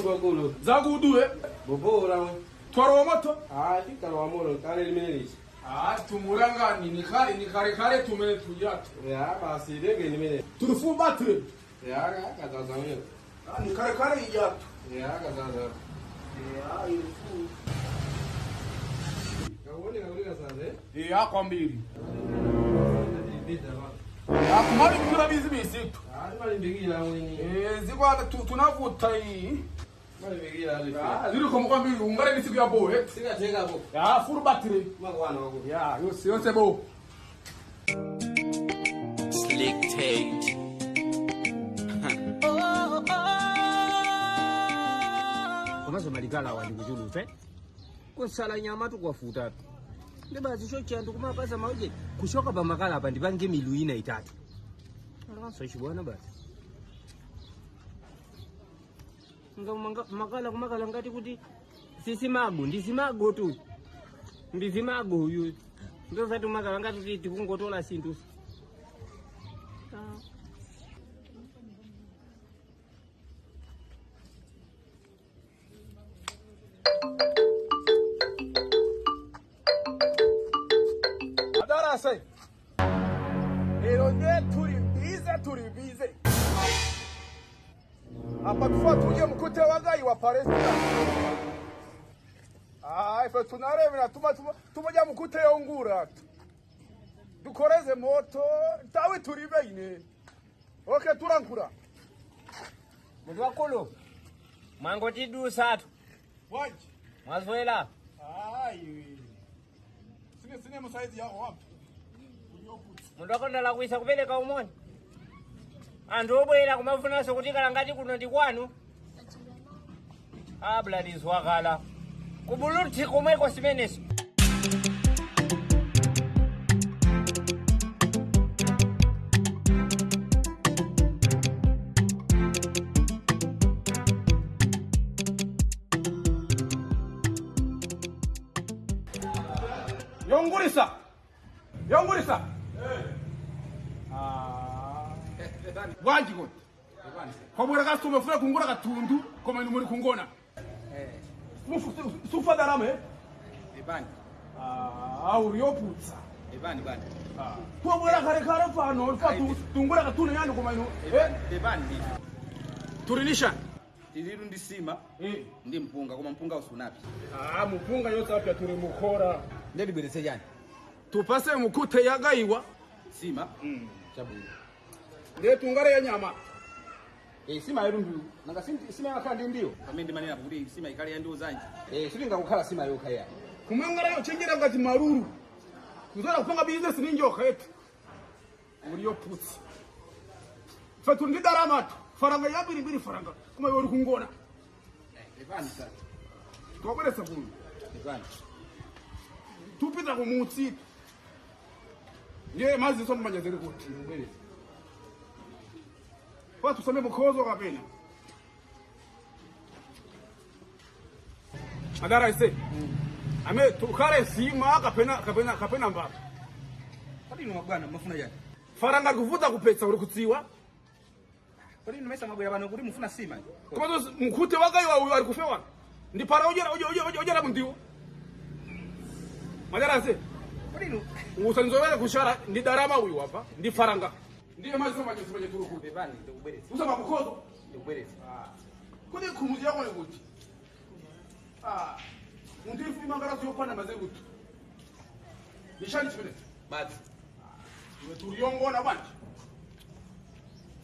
Gulu. Zagudu Bobo rawe. Twaro moto? Fika wa moro kale limenisi. Tumuranga ni kare tumene tujatu. Ya basi dege limene. Turufumbatire. Ya kazaza wewe. Ni kare ijatu. Ya kazaza. Ya ifu. Kaone kaza Ya kwambiri. Kumari kura bizimisitu. Mali mbigira wenye. Zikwa tunavuta hii. Mali mbigira ali. Ziri kwambiri ungare nisiku ya bo Singa tenga bo. Ya full battery. Magwana wako. Ya yose bo. Slick Tate. Komazo maligala wandi kujulupe. Kusala nyama tu kwafuta. Ndeba zishocha ndukuma pasa mauje kushoka pa makala hapa ndipange milu ina itatu. So shibwana basi. Makala kumakala ngati kuti sisimago ndisimago tu. Ndisimago huyu. Ndio zatu makala ngati tikungotola sintu. Say, turi bize. Hapa tufua tuje mkute wagayi wa Palestina. Ife tunaremera tumoja mkute yongura. Dukoreze moto, tawe turi beine. Okay, turankura. Mtu wakulu. Mangoti du satu. Waji. Mazoela. Sine musaizi yao wapi? Mundu akondala kuisa kupeleka umoni. Anthu obwera kumafunanso kuti kalangati kuno ndi kwanu. Blood wakala. Kubuluthi komweko simeneso. Yongurisa. Wanji kote. Kwabura kasitume funa kungura katundu koma muri kungona. Sufa darame. Ebani. Uriyoputsa. Ebani. Kwabura kare fano fatu tungura katundu yani koma ino. Ebani. Turinisha. Tiriru ndisima. Ndi mpunga koma mpunga usunapi. Mpunga yose apya turi mukora. Ndeli berese yani. Tupase mukute yagayiwa sima chabu ndiye tungare ya nyama sima yerundu nanga sima yakandi ndio kamende manena kuti sima ikali ya ndio zanje silinga kukhala sima yoka ya kumangara yo chenjera ngati maruru kuzora kupanga business ninjoka yetu uriyo putsi fatu ndi daramatu faranga yabiri faranga kuma yori kungona evani sa twakwelesa kuno evani tupita kumutsi ndiye mazi so mmanyazeri kuti mbele kwa tuseme mukhozo kapena adara ise ame tukare sima kapena mbapa kodi no bwana mafuna yani faranga kuvuta kupetsa uri kutsiwa kodi no mesa magoya bano kuri mufuna sima kwa mkute wagayiwa uyu ari kufewa ndi para ojera mundiwo madara ise usanzoweza kushara ndi darama uyu hapa ndi faranga ndiye mazi manje turuku bebani ndikuberetse usaba kukozo ndikuberetse kodi kumuzi yako kuti undi imangara ziyopana maze kuti nishani chimene bati turiyongona banje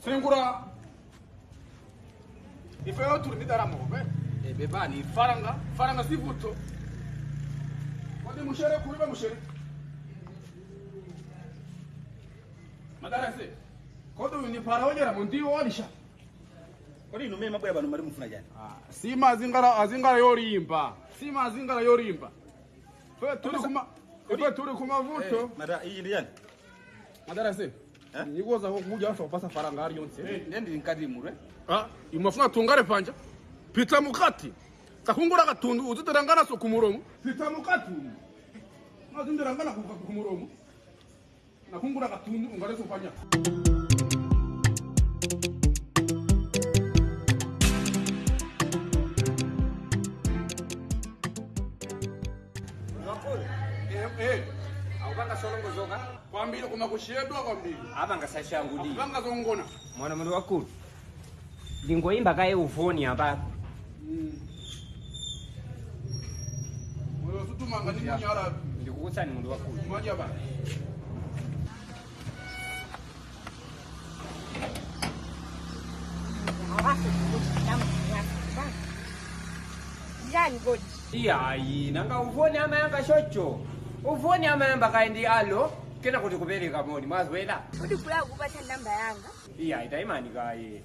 sengura ifeyo turi ndi darama obe bebani faranga sivuto kodi mushere kuribe mushere madarase kodo ni paraojera mundiwo walisha kodi no mema boya bano mari mufuna yani sima azingara yorimba sima azingara yorimba fe turi kuma vuto mara iyi ndi yani madarase nikoza kuja afa pasa faranga ari yonse ndi nkadi murwe imafuna tungare panja pita mukati takungura katundu uzitarangana so kumuromo pita mukati mazindirangana kumuromo nakungura katundu ungare so panja Aupanga solongo zoka. Kwambile kuma kushedwa kwambile. Abanga sashangudi. Abanga zongona. Mwana mundu wakulu. Lingoimba kaye ufoni hapa. Wewe usutumanga ni munyara. Ndikukutsani mundu wakulu. Mwaje baba. Iyayi nanga ufoni amayanga shocho. Ufoni amayamba kaendi alo kena kuti kupereka moni mwazwela. Kuti kula kupata namba yanga. Iyayi taimani kaye.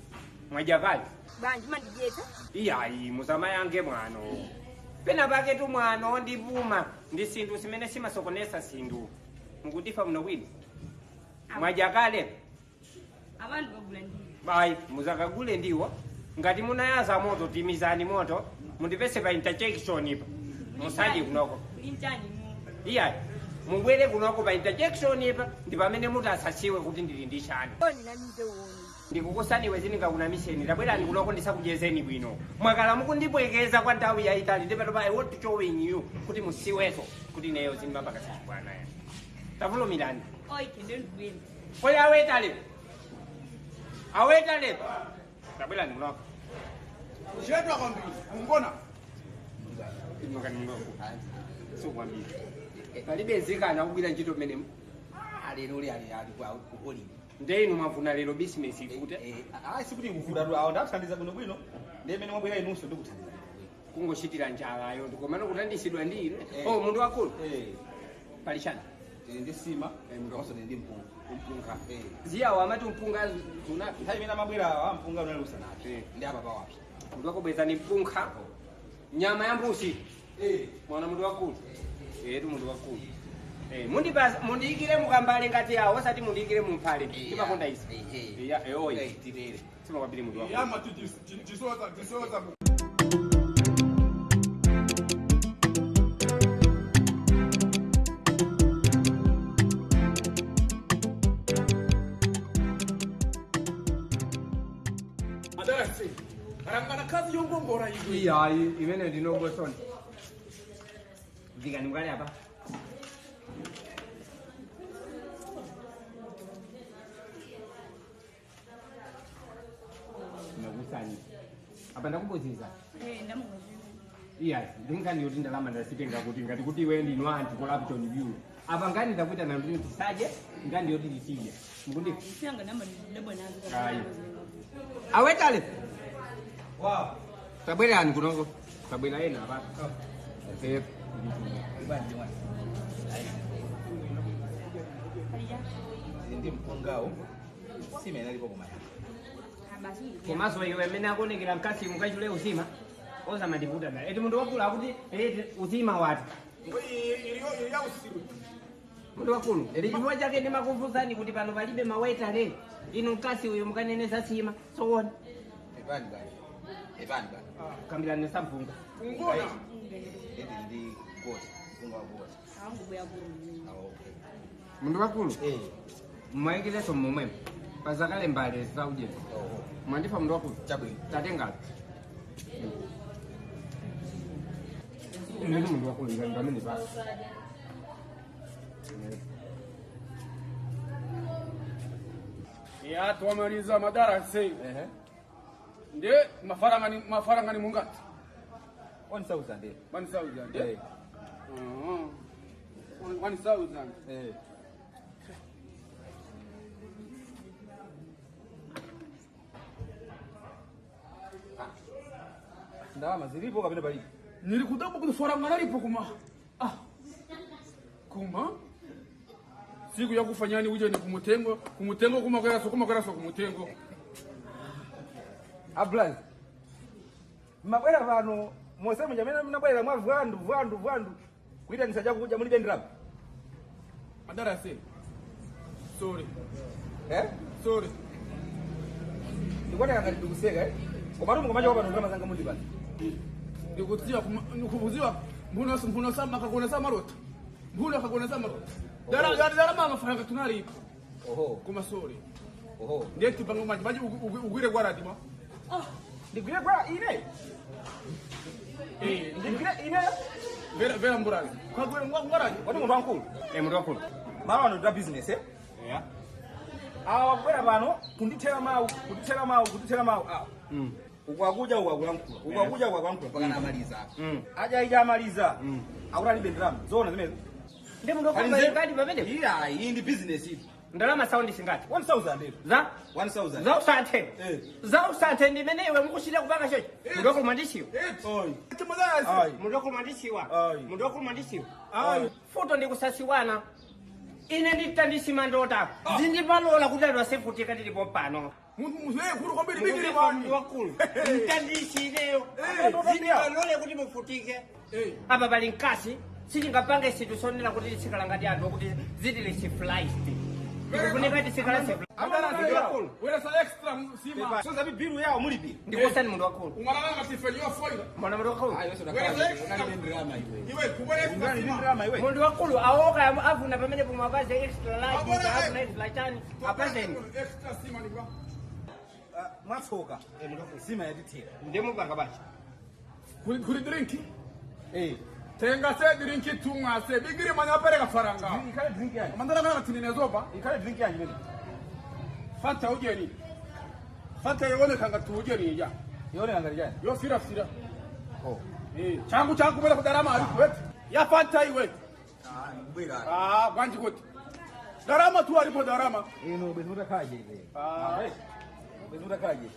Mwajakali. Banji mandijeta. Iyayi musama yange mwano. Pena pake tu mwano ndivuma ndi sindu simene simasokonesa sindu. Mukutifa muno kwini. Mwajakale. Abantu bagula ndiwo. Bai, muzakagule ndiwo. Ngati munayaza moto timizani moto, mundipese pa interjection ipa. Musaji kunoko. Intani mu. Iyayi. Mubwere kunoko pa interjection ipa, ndi pamene mutasasiwe kuti ndili ndi chani. Oni na mize woni. Ndikukusani wezininga kuna misheni, tabwera kunoko ndisakujezeni bwino. Mwakala mukundibwekeza kwa nthawi yayitali ndipo I want to showing you kuti musiweso kuti neyo zinimamba kasibwana ya. Tavulo milani. Oi kende ndwini. Oya awetale. Awetale. Tabwera kunoko. Kushedwa kwambile. Ungona. Mwakani mnoko. So kwambile. Palibe zikana kugwira ntchito menemu. Alero ali kwa kukoli. Ndenu mavuna lero business ikute. Sikuti kuvula tu awo ndakuthandiza kuno bwino. Ndemene mwabwera inunso ndikuthandiza. Kungoshitira njala yo ndikomana kutandisidwa ndine. Oh mundu wakulu. Palishana. Ndi sima, ndikoso ndi mpunga. Ziya wamati mpunga zuna. Nthawi imene amabwera wa mpunga unalusa nacho. Ndi apa pawapi. Mundu wakobweza ni mpunga. Nyama ya mbuzi. Mwana mundu wakulu. Tu mundu wakulu. Mundiikire mukambale ngati yawo osati mundiikire mumphale. Timakonda isi. Oyi. Tirere. Sima kwabili mundu wakulu. Yama tisoza. Adarasi. Arangana kazi yongongora hivi. Iyayi imene ndinongosona. Ndikani mukali apa. Nakusani. Apa ndakuboziza. Ndamukozera. Iyayi ndingani yoti ndalama ndasitenga kuti ngati kuti iwe ndinu anti corruption view. Apa ngani ndakuita na ndini tisaje ngani yoti tisije. Mukundi. Sanga namba ndabona nazo. Ayi. Awetale. Wow. Tabwerani kunoko. Tabwera ena apa. Ibandi mwana. Ndi mpungawo. Sima inalipo kumaya. Abasi. Komaso iwe mene akonekera mkasi mukachule uzima. Oza mandivuta naye. Eti mundu wakulu akuti uzima wati. Iliyo usiru. Mundu wakulu. Eti chifukwa chake ndimakuvuzani kuti pano palibe mawaita le. Inu mkasi uyu mukaneneza sima. Soona. Ibandi bani. Kambirani sampunga. Ungona. Ndi goti. Mpunga wa goti. Angu boya buru. Okay. Mundu wakulu. Mwayikileso mmwe. Pazakale mbale zauje. Mwandifa mundu wakulu. Chabwino. Tatenga. Nini mundu wakulu ngamene pa. Ya tuamaliza madarasa. Nde mafaranga ni mungati. 1000 ndio. 1000 ndio. 1000. Ndalama zilipo kabisa bali. Nilikudaba kuti faranga nalipo kuma. Kuma? Siku ya kufanyani uje ni kumutengo kumakwera so kumutengo. Ablan. Mabwera vano mose mujamena mnabwera mwa vandu. Kuita nisaja kuja muri bendrap. Madarasa. Sorry. Sorry. Ndikwata ngati ndikuseka Komatu mukomaje kwa bantu mazanga mundi bali. Ndikuziwa mbuno sama kakona sama rota. Mbuno kakona sama rota. Dara mama faranga tunali. Kuma sorry. Ndeti bango maji ugwire kwa radima. Ndigwire kwa ine. Ndigwire ine. vera mburazi kwagwera ngwaraje Wati muntu wankulu. Muntu wakulu. Malo ano ndira business eh. Yeah. Awa kubwera pano kundithera mawu, kundithera mawu. Awa. Ukwakuja ukwakulankhula. Ukwakuja ukwakulankhula pakana amaliza. Aja ija amaliza. Akutali bendrama. Zona zimene. Ndi muntu wakulu ngati pamene. Iya, iyi ndi business iyi. Ndalama saundi singati. 1000 ndiro. Za? 1000. Za usathe. Za usathe ndi mene iwe mukuchita kupanga chocho. Muntu wakulu mandisiwa. Oi. timodazi Muntu wakulu mandisiwa. Ai. Muntu wakulu mandisiwa. Ai. Futo ndi kusasiwana. Ine nditandisima ndota. Zindipalola kuti anthu asefutika tilipo pano. munthu kulu kwambiri bigiri Muntu wani wakulu. Mtandisi ineyo. Zindipalola kuti mufutike. Apa pali mkasi. Sitingapange situ sonera kuti lisikala ngati anthu kuti zitili siflaist. Ndikufuneka tisikala siflaist. wera sa extra sima So zabi biru yawo mulipi. Ndikusani muntu wakulu. ungalanga tifenyiwa foila Mwana muntu wakulu. iwe kubona extra Ndi sima drama iwe. Muntu wakulu awoka avuna pamene pumapaze extra life avuna extra chani apazeni. extra sima ni kwa Mwatsoka. Sima yatithera. Ndimupanga bachi. kuri drinki Eh. tenga se drinki tumwa se bigiri manya pereka faranga Ikale drink yanyu. mandala kana tinene zoba Ikale drink yanyu mene. fanta ujeni fanta yone kanga tu ujeni ya Yone ngari yanyu. yo sira Oh. changu bela kudarama ali kwet ya fanta iwe Kubwera. banji kwet darama tu alipo darama Ino bezuta kaje iwe. Bezuta kaje.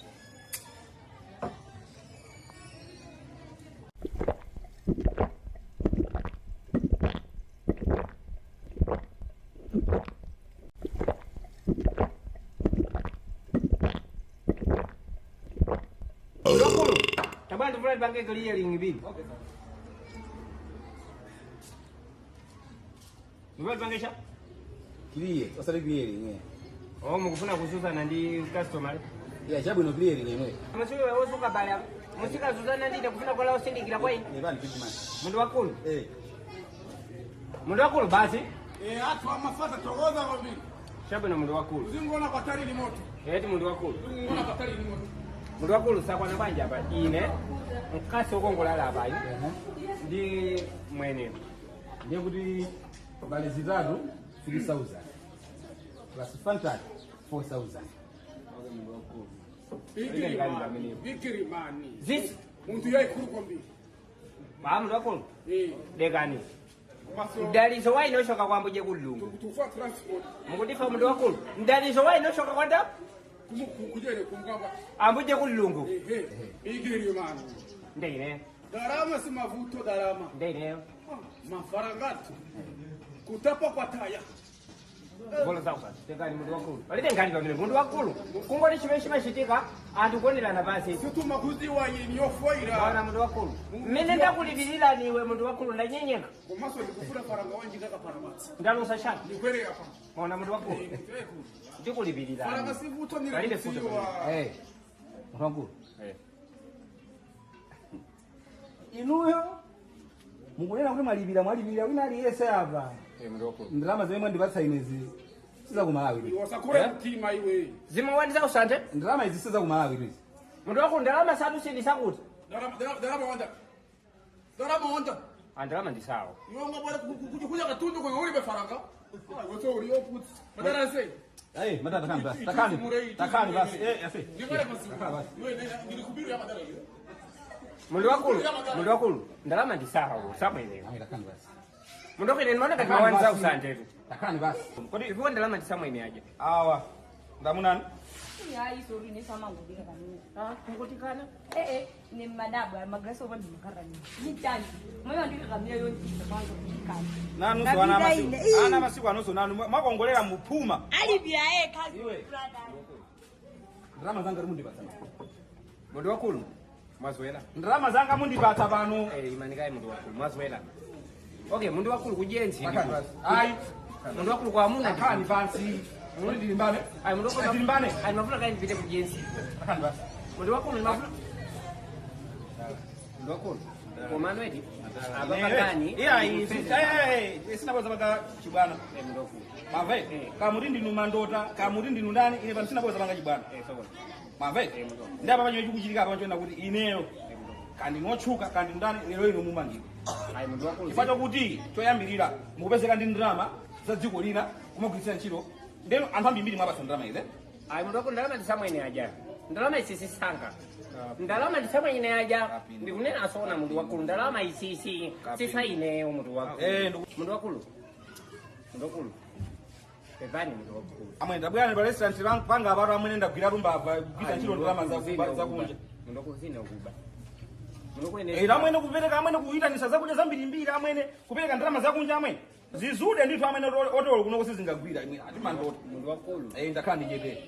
Muntu wakulu. Tabana tufuna tipange clearing bibi. Ndivyo tipangesha? Clear. Osale clearing eh. Oh, mukufuna kuzuzana ndi customer. Ya chabu no clearing yemwe. Masiwe wosuka bala. Musika zuzana ndi kufuna kola usindikira kwa ine. Nevani 50 man. Muntu wakulu. Eh. Muntu wakulu basi. atu amafata togoza kwambiri Shabu na muntu wakulu. zingona patari ni moto Eti muntu wakulu. zingona patari ni moto Muntu wakulu sakwana banja apa ine mkasi ukongolala apa ine. Ndi mwene. Ndiye kuti bale zitatu 3000. Plus Fanta 4000. bigiri mani Zis. muntu yai kuru kwambiri Ba muntu wakulu. eh Dekani. maso Mdalizo wa inoshoka kwa mbuje kulungu. kutufa transport Mukudifa muntu wakulu. Mdalizo wa inoshoka kwa nda kujere kumgamba ambuje kulungu. bigiri mani Ndeine. darama si mavuto darama Ndeine. mafarangati kutapa kwa taya Bolo zauka. Dekani muntu wakulu. Walite ngani pamene muntu wakulu. Kungoli chimene chitika anthu kuonelana basi. situma kuziwa yini yofoira Bwana muntu wakulu. Mmene ndakulipirira niwe muntu wakulu ndanyenyeka. komaso ndikufuna faranga wanji ngaka paramatsi Ndalusa shaka. ndikwere apa Bwana muntu wakulu. Ndikulipirira. faranga si vuto ni Walinde futo. Eh. Mwangu. Eh. Inuyo mukunena kuti mwalipira wina aliyese apa. Muntu wakulu. Ndalama zimwe ndipatsa inezi. Siza ku Malawi. wasakura mtima iwe Zimawandisa usante. Ndalama izi siza ku Malawi izi. Muntu wakulu ndalama sadu sindi sakuti. darama wanda Andalama ndisawa. yonga bwana kuja katundu kwa uri befaranga wote uri oput madara sei Eh, mata takani basi. Takani basi. Eh, afi. ngibale basi wewe nilikubiru ya madara hiyo Muntu wakulu. Ndalama ndisawa. Samweneyo. Takani basi. Muntu wakulu nimaona kati mawanza usante tu. Takani basi. Kodi ipo ndalama ndisamwene aje. Awa. Ndamunani? Hayi sorry nesama ngubika kanini. Kungotikana. Ni madabu amagresa oba ndimakarani. Nitani. Moyo ndikakamira yonke kwanza kukani. Nanu so ana masiku. Ana masiku anoso nanu makongolera muphuma. Alipia kazi Iwe. brother. Ndalama zanga mundipatsa. Muntu wakulu. Mwazwela. Ndalama zanga mundipatsa pano. Imanikaye muntu wakulu. Mwazwela. Okay, muntu wakulu kujenzi. Takani basi. Ai. Muntu wakulu kwa amuna. Takani basi. Muri ndilimbane. Ai muntu wakulu. Ndilimbane. Ai mafuna kaini vile kujenzi. Takani basi. Muntu wakulu mafuna. Muntu wakulu. Kwa manueti. Ababa gani? Iya, sina boza banga chibwana. Muntu wakulu. Mave. Kamurindi numandota, kamurindi nundani ine sina boza banga chibwana. Sawa. Mave. Ndaba banyo chikuchitika apa chona kuti ineyo. kandi nochuka kandi ndani lero ino mumangika Ayi muntu wakulu. chifukwa kuti choyambirira mukupezeka ndi ndalama za dziko lina kumagwiritsa ntchito ndeno anthu ambiri mwapasa ndalama ize Ayi muntu wakulu ndalama ndisamwene aja. Ndalama isisi sanka. Ndalama ndisamwene aja. Ndikunena asona muntu wakulu ndalama isisi. Sisa ine muntu wakulu. Muntu wakulu. Muntu wakulu. Pepani muntu wakulu. amwe ndabwera pa restaurant panga abantu amwe ndagwira rumba kugwiritsa ntchito ndalama za kunja Muntu wakulu sina ukuba. amwene kupereka amwene kuyitanisa zakudya zambirimbiri amwene kupereka ndalama zakunja amwene zizude ndithu amwene otolo kuno kusizingagwira imwe ati mandota Muntu wakulu. ndakhala ndichete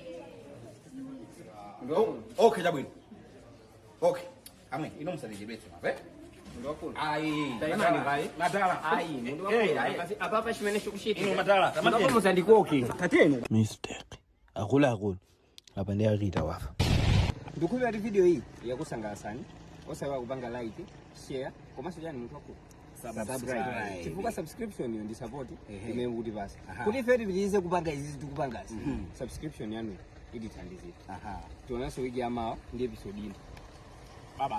Muntu wakulu. okay chabwino okay amwene ino musalichepetse mape Muntu wakulu. ayi Taimani vai. madala Ayi muntu wakulu. Apapa chimene chikushita. ino madala Muntu musandikoke. tatenu Mistake. Akulu. Apa ndi akita wafa. Ndikuva video hii yakusangalasani. Osawa kupanga like, share, komanso chani muntu wakulu. Subscribe. Chifukwa subscription yo ndi support imene kuti basi. Kuti ife tipitirize kupanga izi tikupanga izi. Subscription yanu idithandizira. Tionanso wiki yamawa ndi episode ino. bye bye